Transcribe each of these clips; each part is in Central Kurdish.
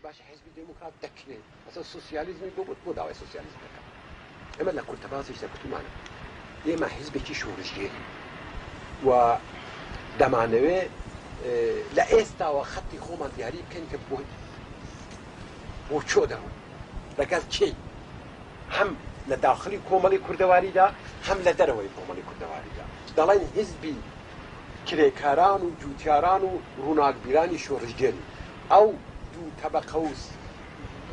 باش حزب ديمقراط دكري اصلا السوسياليزم بو داوای سوسياليزم دكا اما لا كنت بازيش دكتو معنا اما حزبك شورجي و دمانوي لا استا وخطي خوما دياري كان كبو وشو ده لقال شيء هم لداخلي كومالي كردواري دا هم لدروي كومالي كردواري دا دلين حزبي كريكاران و جوتياران و روناق بيراني شورجيري او دو طبقوس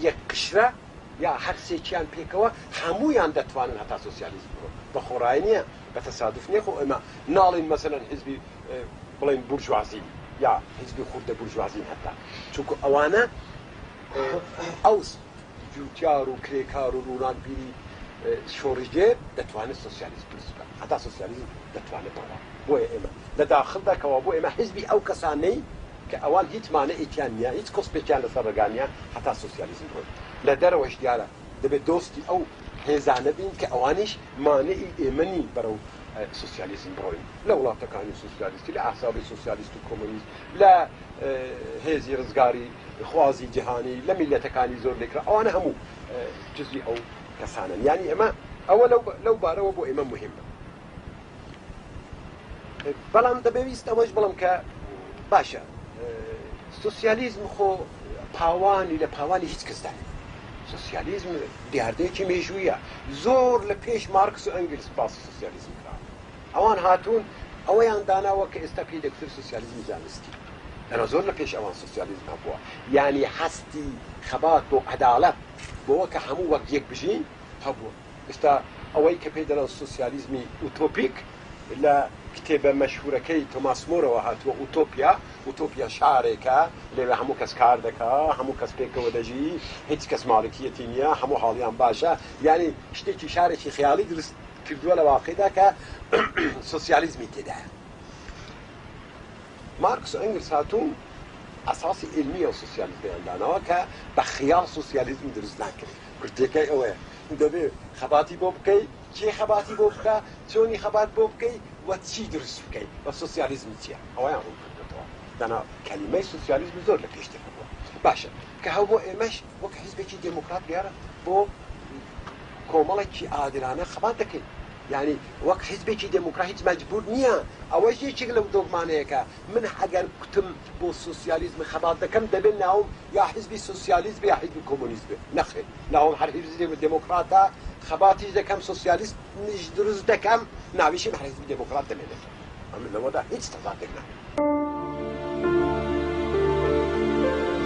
يقشره یا هر سێکیان پێکەوە هەموویان دەتوانن هەتا سوسیالیزم بڕۆ بە خۆڕایی نییە بە تەسادف نییە خۆ ئێمە ناڵین مەسەلەن حیزبی بڵێن بورژوازی یا حیزبی خوردە بورژوازین هەتا چونکە ئەوانە ئەو جوتیار و کرێکار و ڕووناکبیری شۆڕژێر دەتوانێت سوسیالیزم دروست بکات هەتا سوسیالیزم دەتوانێت بڕوا بۆیە ئێمە لە داخلدا کەوا بۆ ئێمە حیزبی ئەو کەسانەی کە ئەوان هیچ مانەئێکیان نییە هیچ کۆسپێکیان لەسەر ڕێگا نییە هەتا سوسیالیزم بڕۆین لە دەرەوەش دیارە دەبێت دۆستی ئەو هێزانە بین کە ئەوانیش مانەی ئێمەنی بەرەو سوسیالیزم بڕۆین لە وڵاتەکانی سوسیالیستی لە ئاحزابی سوسیالیست و کۆمۆنیست لە هێزی ڕزگاری خوازی جیهانی لە میلەتەکانی زۆر لێکرا ئەوانە هەموو جزئی ئەو کەسانن یعنی ئەمە ئەوە لەو بارەوە بۆ ئێمە مهمە بەڵام دەبێویست ئەوەش بڵم کە باشە سوسیالیزم خۆ پاوانی لە پاوانی هیچ کەسدا سوسیالیزم دیاردەیەکی مێژوویە زۆر لە پێش مارکس و ئەنگلس باسی سوسیالیزم کرا ئەوان هاتوون ئەوەیان داناوە کە ئێستا پێی دەکتر سوسیالیزمی زانستی لەنە زۆر لە پێش ئەوان سوسیالیزم هەبووە یعنی هەستی خەبات بۆ عەداڵەت بۆەوە کە هەموو وەک یەک بژین هەبووە ئێستا ئەوەی کە پێی دەڵێن سوسیالیزمی ئوتۆپیک لە کتێبە مەشهورەکەی تۆماس مۆرەوە هاتووە ئوتۆپیا شارێکە لێوێ هەموو کەس کار دەکا هەموو کەس پێکەوە دەژی هیچ کەس ماڵکیەتی نییە هەموو حاڵیان باشە یعنی شتێکی شارێکی خیاڵی دروست کردووە لە واقعیدا کە سوسیالیزمی تێدایە مارکس و ئەنگلس هاتوون ئەساسی علمیە و سوسیالیزم داناوە کە بە خیاڵ سوسیالیزم دروست ناکرێت کورتەکەی ئەوەیە دەبێت خەباتی بۆ بکەیت کێ خەباتی بۆ بکە چۆنی خەبات بۆ بکەیت و چی دروست بکەیت و سوسیالیزم چییە ئەوەیان ڕوون کردێتەوە دەنا کەلیمەی سوسیالیزم زۆر لە پێشتر بووە باشە کە هەو بۆ ئێمەش وەک حیزبێکی دموکرات دیارە بۆ کۆمەڵێکی ئادرانە خەبات دەکەین یعنی وەک حیزبێکی دموکرات هیچ مەجبور نییە ئەوەش یەکێک لەو دۆگمانەیەکە من ئەگەر کوتم بۆ سوسیالیزم خەبات دەکەم دەبێت ناوم یا حیزبی سوسیالیست بێ یا حیزبی کۆمۆنیست بێ نەخێر ناوم هەر حیزبی دموکراتە خەباتی دەکەم سوسیالیست نیش دروست دەکەم ناویشم حیزبی دموکرات دەمێنێت ئەمە لەوەدا هیچ تەزادێک نابێت